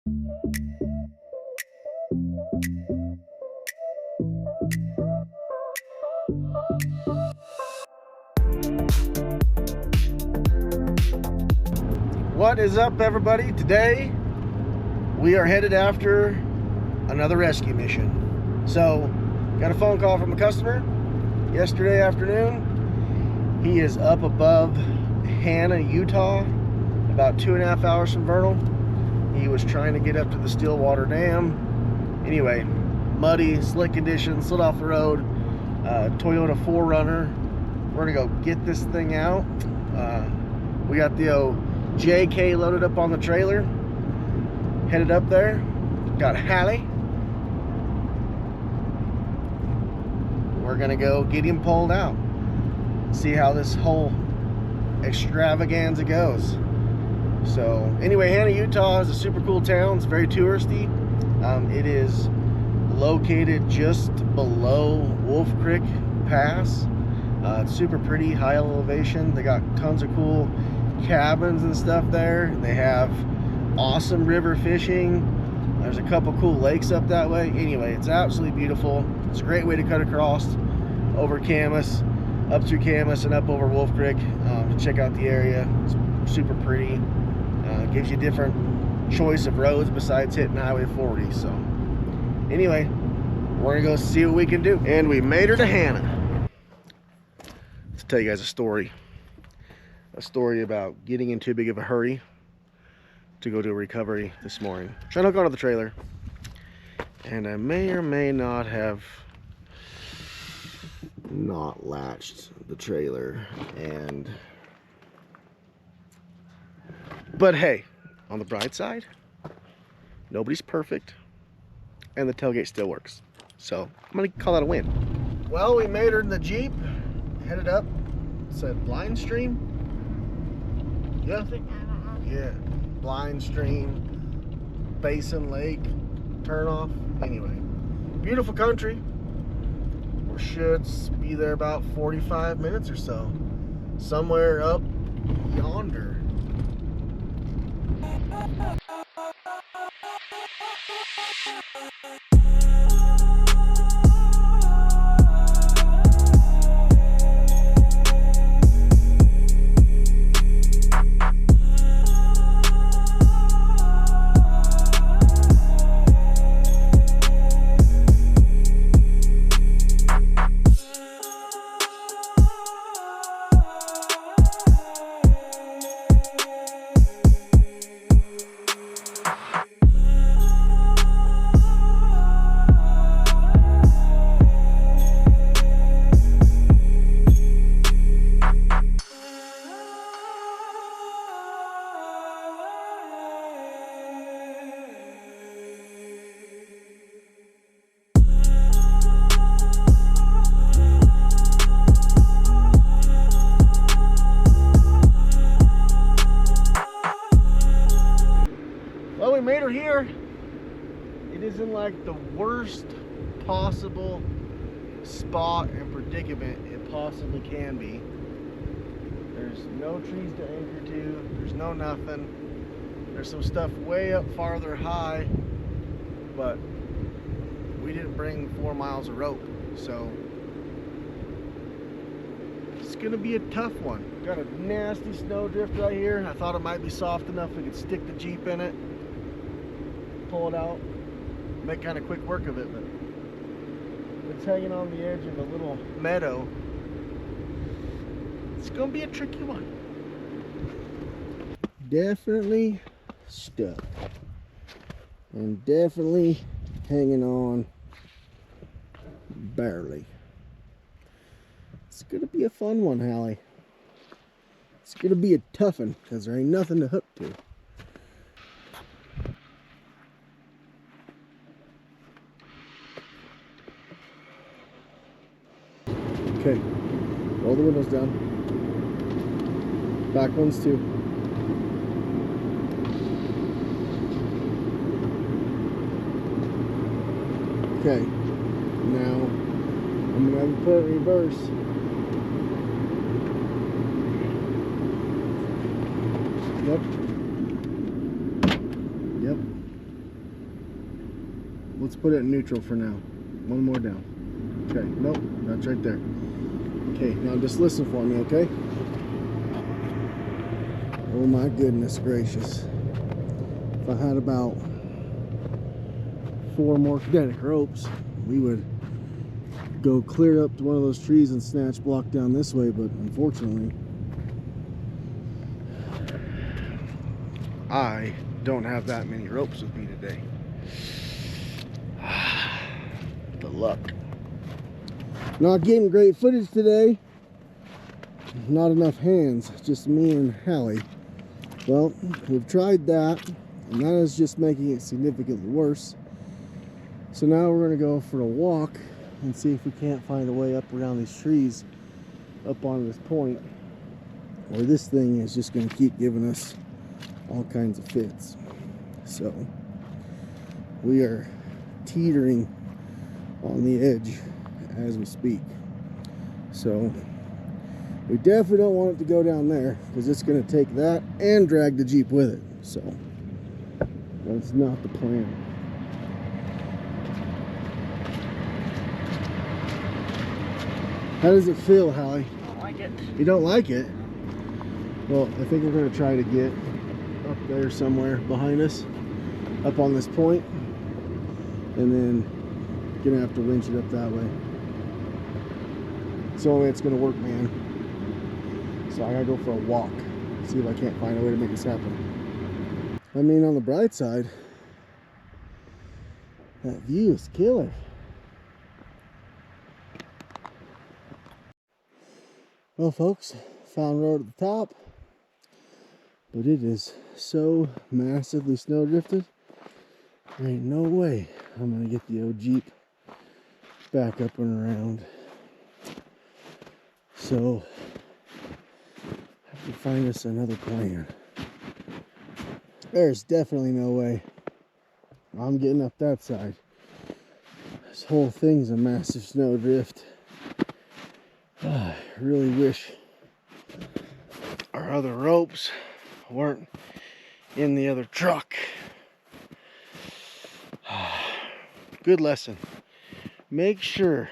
What is up, everybody? Today we are headed after another rescue mission. So got a phone call from a customer yesterday afternoon. He is up above Hanna, Utah, about 2.5 hours from Vernal. He was trying to get up to the Stillwater Dam. Anyway, muddy, slick conditions, slid off the road. Toyota 4Runner. We're gonna go get this thing out. We got the JK loaded up on the trailer, headed up there. Got Halle. We're gonna go get him pulled out, see how this whole extravaganza goes. So anyway, Hanna, Utah is a super cool town. It's very touristy. It is located just below Wolf Creek Pass. It's super pretty, high elevation. They got tons of cool cabins and stuff there. They have awesome river fishing. There's a couple cool lakes up that way. Anyway, it's absolutely beautiful. It's a great way to cut across over Camas, up through Camas and up over Wolf Creek to check out the area. It's super pretty. Gives you different choice of roads besides hitting Highway 40. So anyway, we're gonna go see what we can do. And we made her to Hanna. Let's tell you guys a story about getting in too big of a hurry to go to a recovery this morning. Trying to hook onto the trailer, and I may or may not have not latched the trailer, but hey, on the bright side, nobody's perfect and the tailgate still works, so I'm gonna call that a win. Well, we made her in the Jeep, headed up. It said Blind Stream. Yeah, Blind Stream, Basin Lake, turnoff. Anyway, beautiful country. We should be there about 45 minutes or so, somewhere up yonder. We made her here. It is in like the worst possible spot and predicament it possibly can be. There's no trees to anchor to. There's no nothing. There's some stuff way up farther high, but we didn't bring 4 miles of rope, so it's gonna be a tough one. Got a nasty snow drift right here. I thought it might be soft enough we could stick the Jeep in it, pull it out, make kind of quick work of it, but it's hanging on the edge of a little meadow. It's gonna be a tricky one. Definitely stuck, and definitely hanging on barely. It's gonna be a fun one, Halle. It's gonna be a tough one because there ain't nothing to hook to. Okay, roll the windows down. Back ones too. Okay, now I'm gonna have to put it in reverse. Yep. let's put it in neutral for now. One more down. Okay, nope, that's right there. Okay, now just listen for me, okay? Oh my goodness gracious. If I had about 4 more kinetic ropes, we would go clear up to one of those trees and snatch block down this way, but unfortunately I don't have that many ropes with me today. The luck. Not getting great footage today. Not enough hands, just me and Halle. Well, we've tried that, and that is just making it significantly worse. So now we're going to go for a walk and see if we can't find a way up around these trees up on this point, or this thing is just going to keep giving us all kinds of fits. So we are teetering on the edge as we speak. So we definitely don't want it to go down there, because it's going to take that and drag the Jeep with it. So that's not the plan. How does it feel, Halle? I don't like it. You don't like it? Well, I think we're going to try to get up there somewhere behind us, up on this point, and then gonna have to winch it up that way. It's the only way it's gonna work, man. So I gotta go for a walk, see if I can't find a way to make this happen. I mean, on the bright side, that view is killer. Well, folks, found road at the top, but it is so massively snow drifted, there ain't no way I'm gonna get the old Jeep back up and around. So I have to find us another plan. There's definitely no way I'm getting up that side. This whole thing's a massive snow drift. I really wish our other ropes weren't in the other truck. Good lesson. Make sure,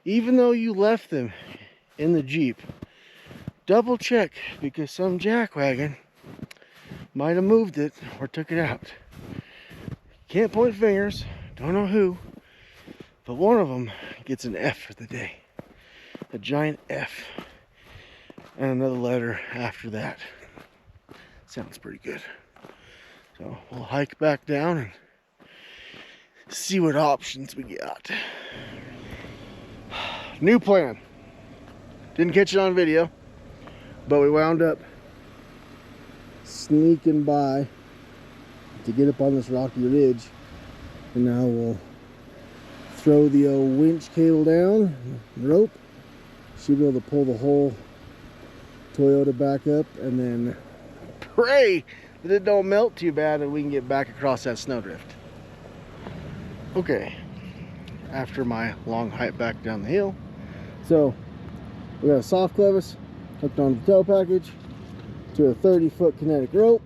even though you left them in the Jeep, double check, because some jackwagon might have moved it or took it out. Can't point fingers, don't know who, but one of them gets an F for the day. A giant F. And another letter after that. Sounds pretty good. So we'll hike back down and see what options we got. New plan. Didn't catch it on video, but we wound up sneaking by to get up on this rocky ridge. And now we'll throw the old winch cable down, rope. Should be able to pull the whole Toyota back up, and then pray that it don't melt too bad and we can get back across that snowdrift. Okay, after my long hike back down the hill, so we got a soft clevis hooked onto the tow package to a 30-foot kinetic rope,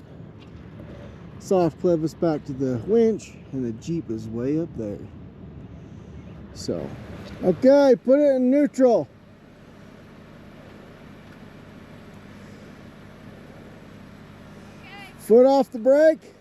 soft clevis back to the winch, and the Jeep is way up there. So, okay, put it in neutral. Foot off the brake.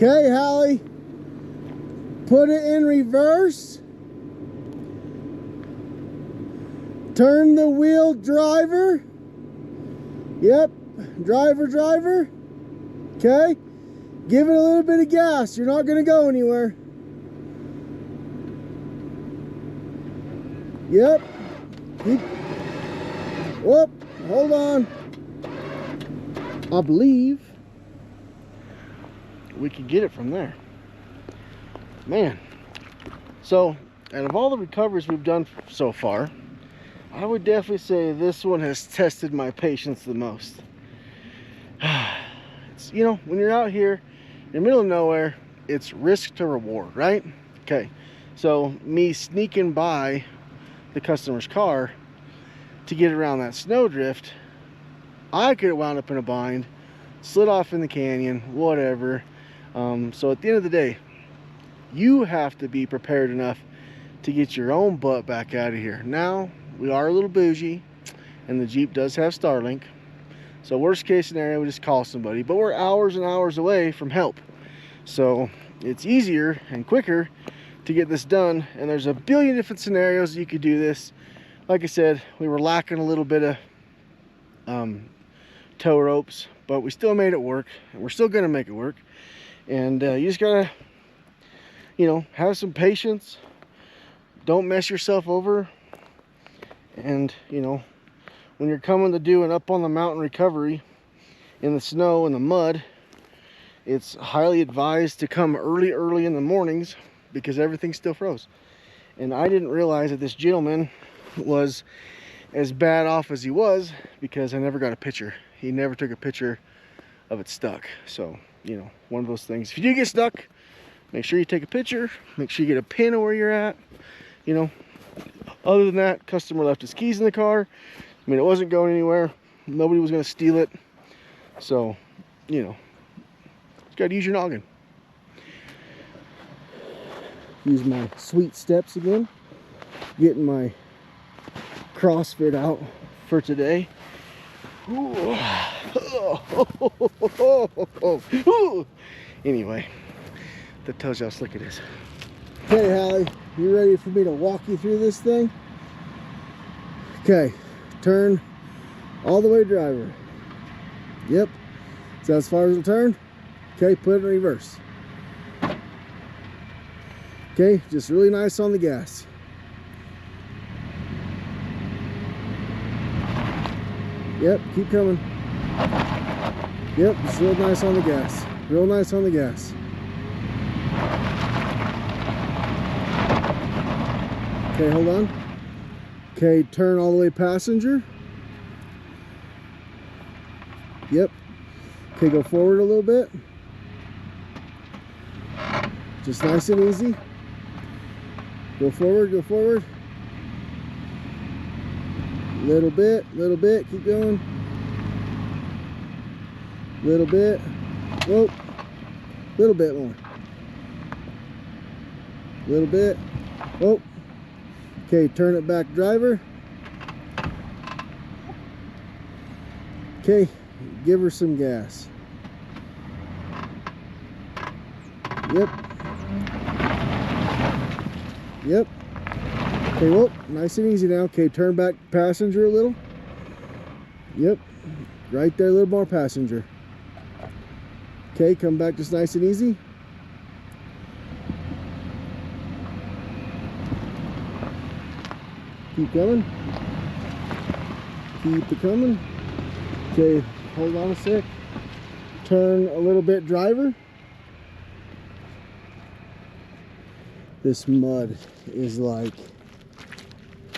Okay, Halle, put it in reverse. Turn the wheel driver. Yep, driver. Okay, give it a little bit of gas. You're not gonna go anywhere. Yep. Whoop, hold on. I believe we could get it from there. Man, so out of all the recoveries we've done so far, I would definitely say this one has tested my patience the most. It's, you know, when you're out here in the middle of nowhere, it's risk to reward, right? Okay, so me sneaking by the customer's car to get around that snowdrift, I could have wound up in a bind, slid off in the canyon, whatever. So at the end of the day, you have to be prepared enough to get your own butt back out of here. Now, we are a little bougie, and the Jeep does have Starlink. So worst case scenario, we just call somebody. But we're hours and hours away from help. So it's easier and quicker to get this done. And there's a billion different scenarios that you could do this. Like I said, we were lacking a little bit of tow ropes, but we still made it work. And we're still going to make it work. And you just got to, you know, have some patience. Don't mess yourself over. And, you know, when you're coming to do an up on the mountain recovery in the snow and the mud, it's highly advised to come early in the mornings because everything still froze. And I didn't realize that this gentleman was as bad off as he was because I never got a picture. He never took a picture of it stuck. So, you know, one of those things. If you do get stuck, make sure you take a picture. Make sure you get a pin of where you're at. You know, other than that, customer left his keys in the car. I mean, it wasn't going anywhere. Nobody was going to steal it. So, you know, just got to use your noggin. Use my sweet steps again. Getting my CrossFit out for today. Anyway, that tells you how slick it is. Okay, Halle, you ready for me to walk you through this thing? Okay, turn all the way driver. Yep, is that as far as it'll turn? Okay, put it in reverse. Okay, just really nice on the gas. Yep, keep coming. Yep, just real nice on the gas. Real nice on the gas. Okay, hold on. Okay, turn all the way passenger. Yep. Okay, go forward a little bit. Just nice and easy. Go forward, go forward. Little bit, keep going. Little bit. Whoa. Little bit more. Little bit. Whoa. Okay, turn it back driver. Okay, give her some gas. Yep. Yep. Okay, whoop, nice and easy now. Okay, turn back passenger a little. Yep, right there, a little more passenger. Okay, come back just nice and easy. Keep coming. Keep it coming. Okay, hold on a sec. Turn a little bit driver. This mud is like,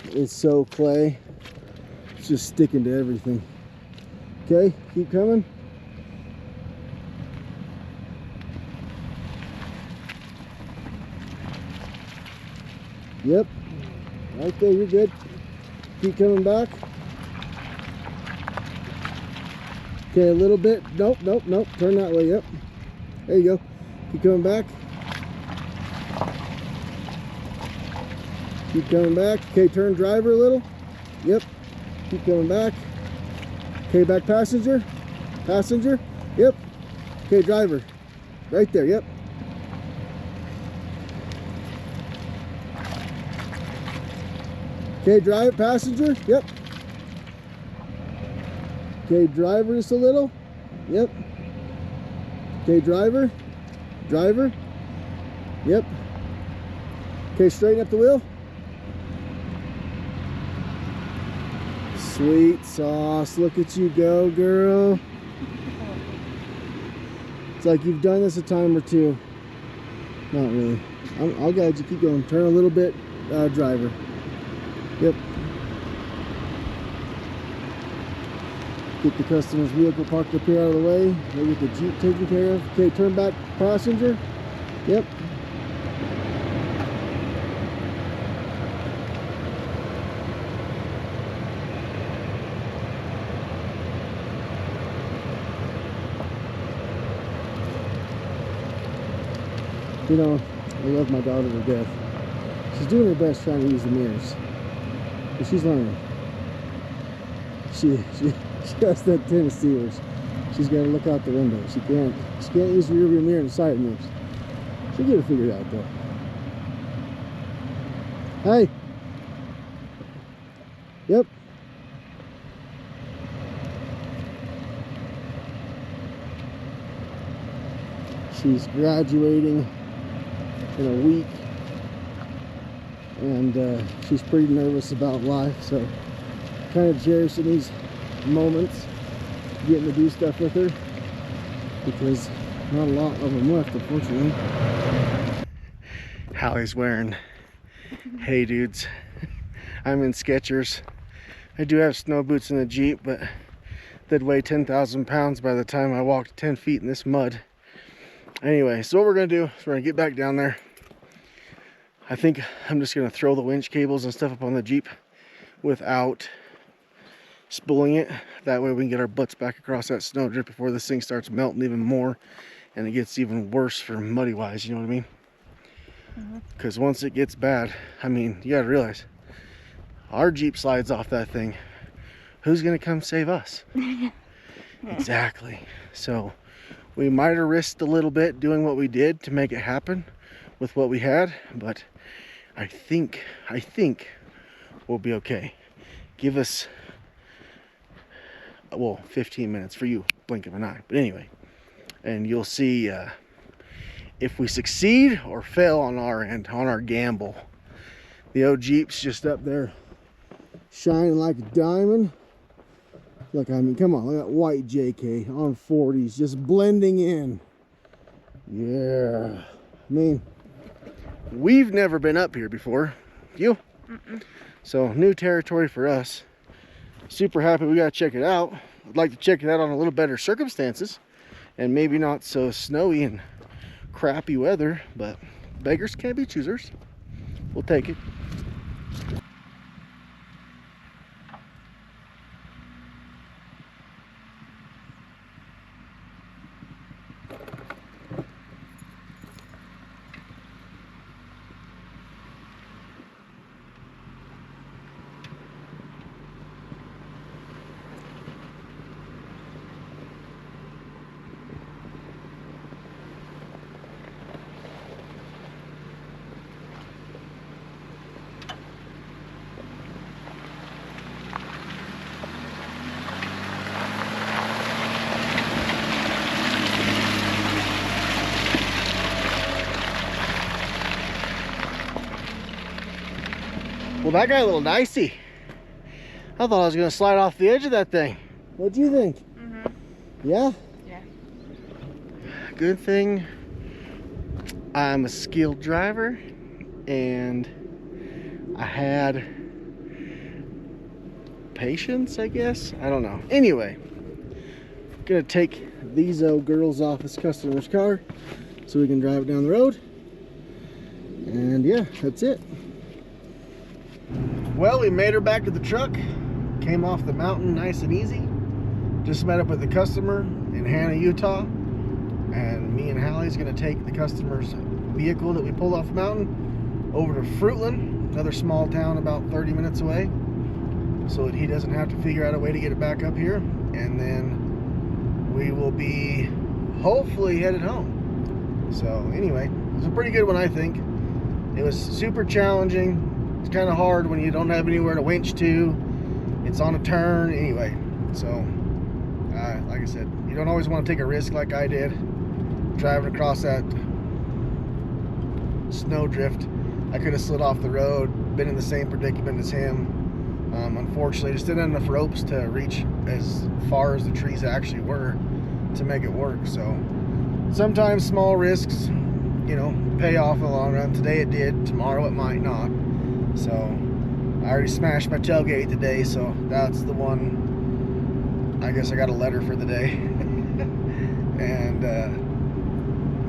it's so clay. It's just sticking to everything. Okay, keep coming. Yep, right there, you're good. Keep coming back. Okay, a little bit. Nope, nope, nope. Turn that way. Yep. There you go. Keep coming back. Keep coming back. Okay, turn driver a little. Yep. Keep coming back. Okay, back passenger. Passenger. Yep. Okay, driver. Right there. Yep. Okay, drive passenger. Yep. Okay, driver just a little. Yep. Okay, driver. Driver. Yep. Okay, straighten up the wheel. Sweet sauce. Look at you go, girl. It's like you've done this a time or two. Not really. I'll guide you. Keep going. Turn a little bit, driver. Yep. Get the customer's vehicle parked up here out of the way. We'll get the Jeep taken care of. Okay, turn back, passenger. Yep. You know, I love my daughter to death. She's doing her best trying to use the mirrors, but she's learning. She has that tendency where she's got to look out the window. She can't use the rearview mirror and side mirrors. She'll get it figured out though. Hey. Yep. She's graduating in a week, and she's pretty nervous about life, so kind of cherishing these moments, getting to do stuff with her, because not a lot of them left, unfortunately. Halle's wearing hey dudes. I'm in Skechers. I do have snow boots in the Jeep, but they'd weigh 10,000 pounds by the time I walked 10 feet in this mud. Anyway, so what we're gonna do is we're gonna get back down there. I think I'm just gonna throw the winch cables and stuff up on the Jeep without spooling it. That way we can get our butts back across that snowdrift before this thing starts melting even more and it gets even worse for muddy wise, you know what I mean? Because once it gets bad, I mean, you gotta realize our Jeep slides off that thing. Who's gonna come save us? Exactly. So we might have risked a little bit doing what we did to make it happen with what we had, but I think we'll be okay. Give us, well, 15 minutes for you, blink of an eye. But anyway, and you'll see if we succeed or fail on our end, on our gamble. The old Jeep's just up there shining like a diamond. Look, I mean, come on, look at that white JK on 40s just blending in. Yeah. I mean, we've never been up here before. You? So, new territory for us. Super happy we got to check it out. I'd like to check it out on a little better circumstances and maybe not so snowy and crappy weather, but beggars can't be choosers. We'll take it. Well, that got a little dicey. I thought I was gonna slide off the edge of that thing. What'd you think? Yeah? Yeah. Good thing I'm a skilled driver and I had patience, I guess. I don't know. Anyway, gonna take these old girls off this customer's car so we can drive it down the road. And yeah, that's it. Well, we made her back to the truck. Came off the mountain nice and easy. Just met up with the customer in Hanna, Utah. And me and Halle's gonna take the customer's vehicle that we pulled off the mountain over to Fruitland, another small town about 30 minutes away, so that he doesn't have to figure out a way to get it back up here. And then we will be hopefully headed home. So anyway, it was a pretty good one, I think. It was super challenging. It's kind of hard when you don't have anywhere to winch to. It's on a turn anyway. So like I said, you don't always want to take a risk like I did driving across that snowdrift. I could have slid off the road, been in the same predicament as him. Unfortunately, just didn't have enough ropes to reach as far as the trees actually were to make it work. So sometimes small risks, you know, pay off in the long run. Today it did, tomorrow it might not. So I already smashed my tailgate today, so that's the one. I guess I got a letter for the day. And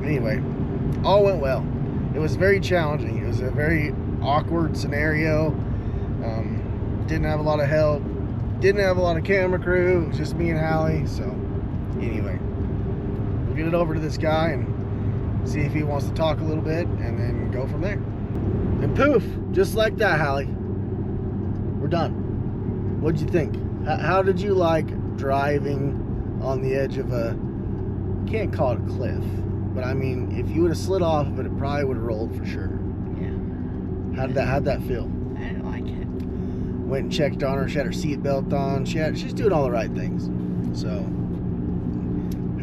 anyway, all went well. It was very challenging. It was a very awkward scenario. Didn't have a lot of help. Didn't have a lot of camera crew. It was just me and Halle. So anyway, we'll get it over to this guy and see if he wants to talk a little bit, and then go from there. And poof, just like that, Halle, we're done. What'd you think? How did you like driving on the edge of a, can't call it a cliff, but I mean, if you would have slid off of it, it probably would have rolled for sure. Yeah. How'd that feel? I didn't like it. Went and checked on her. She had her seatbelt on. She's doing all the right things. So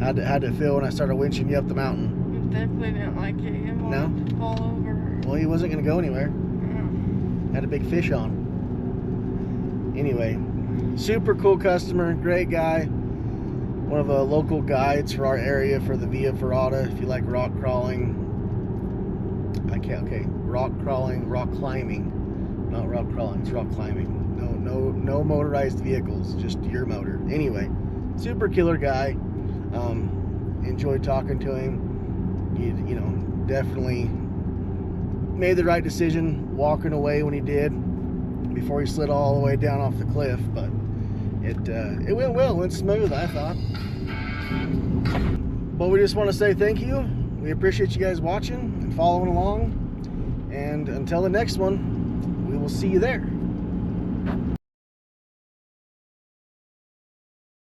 how'd it feel when I started winching you up the mountain? Definitely didn't like it. He wanted to fall over. Well, he wasn't going to go anywhere. Yeah. Had a big fish on. Anyway, super cool customer, great guy. One of the local guides for our area for the Via Ferrata. If you like rock crawling, rock crawling, rock climbing, not rock crawling, it's rock climbing. No motorized vehicles, just your motor. Anyway, super killer guy. Enjoyed talking to him. You know, definitely made the right decision walking away when he did, before he slid all the way down off the cliff. But it went well, went smooth, I thought. But we just want to say thank you. We appreciate you guys watching and following along. And until the next one, we will see you there.